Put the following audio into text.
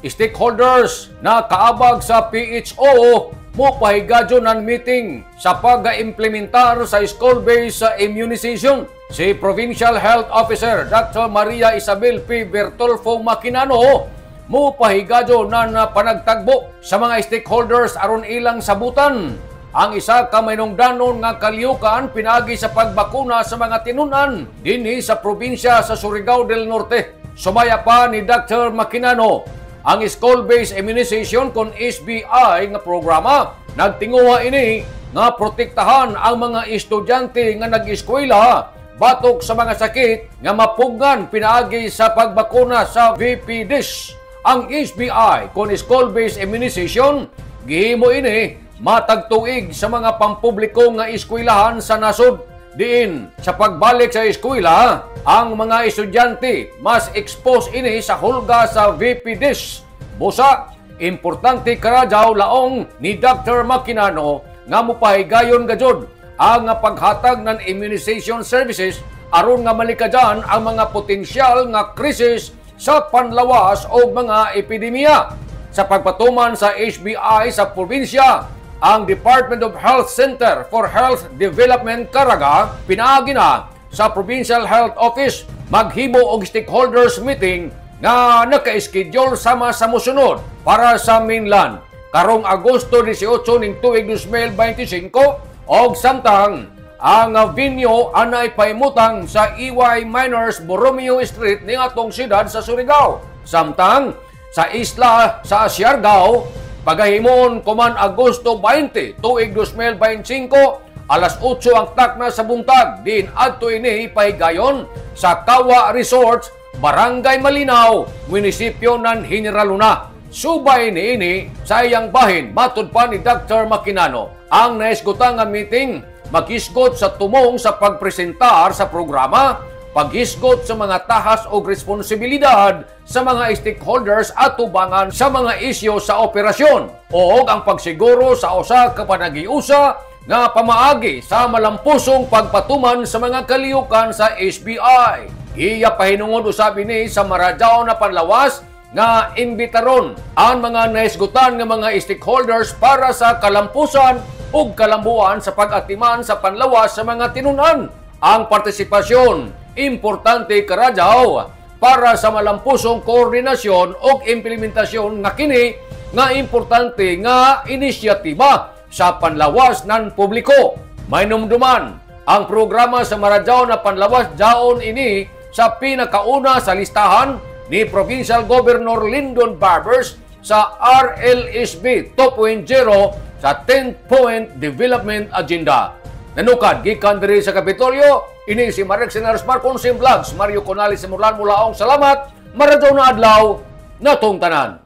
stakeholders na kaabag sa PHO mopahigadyo ng meeting sa pag-implementar sa school-based immunization. Si Provincial Health Officer Dr. Maria Isabel P. Bertolfo Maquinano mopahigadyo na panagtagbo sa mga stakeholders aron ilang sabutan ang isa ka mainungdanon nga kaliukan pinagi sa pagbakuna sa mga tinunan dinhi sa probinsya sa Surigao del Norte. Sumaya pa ni Dr. Maquinano ang school-based immunization kon SBI nga programa. Nagtinguha ini nga protektahan ang mga estudyante nga nag-eskwela batok sa mga sakit nga mapugnan pinaagi sa pagbakuna sa VPDIS. Ang SBI kon school-based immunization gihimo ini matagtuig sa mga pampubliko nga eskwelahan sa nasod. Diin sa pagbalik sa eskwela, ang mga estudyante mas expose ini sa hulga sa VPDIS. Busa, importante karadyaw laong ni Dr. Maquinano nga mopahigayon gajud ang paghatag ng immunization services aron nga malikadyan ang mga potensyal nga krisis sa panlawas o mga epidemya. Sa pagpatuman sa HBI sa probinsya, ang Department of Health Center for Health Development Caraga pinaagi na sa Provincial Health Office maghimo og stakeholders meeting nga naka-schedule sama sa musunod para sa mainland karong Agosto 18 ning tuig 2025 og samtang ang venue anay pahimutang sa EY Miners Borromeo Street ning atong siyudad sa Surigao. Samtang sa isla sa Siargao pagahimon kuman Agosto 20 tuig 2025 alas 8 ang takna sa buntag din adto ini pahigayon sa Kawa Resorts, Barangay Malinaw, munisipyo ng General Luna. Subay niini sa iyang bahin matud pa ni Dr. Maquinano ang naisgutan nga meeting maghisgot sa tumong sa pagpresentar sa programa, paghisgot sa mga tahas o responsibilidad sa mga stakeholders at tubangan sa mga isyu sa operasyon o ang pagsiguro sa usa ka panagiusa nga pamaagi sa malampusong pagpatuman sa mga kaliukan sa SBI. Iya pahinungod usab ini sa maradyaw na panlawas nga imbitaron ang mga naisgutan nga mga stakeholders para sa kalampusan ug kalambuan sa pag-atiman sa panlawas sa mga tinunan. Ang partisipasyon importante karadyaw para sa malampusong koordinasyon o implementasyon nga kini nga importante nga inisyatiba sa panlawas ng publiko. May numduman ang programa sa maradyaw na panlawas daon ini sa pinakauna sa listahan ni Provincial Governor Lyndon Barbers sa RLSB 2.0 sa 10-point development agenda. Nanukad gikan diri sa Kapitolyo, ini si Marek Senaros Marconsim Vlogs, Mario Conali sa Murlan Mulaong. Salamat, maradyaw na adlaw, natong tanan.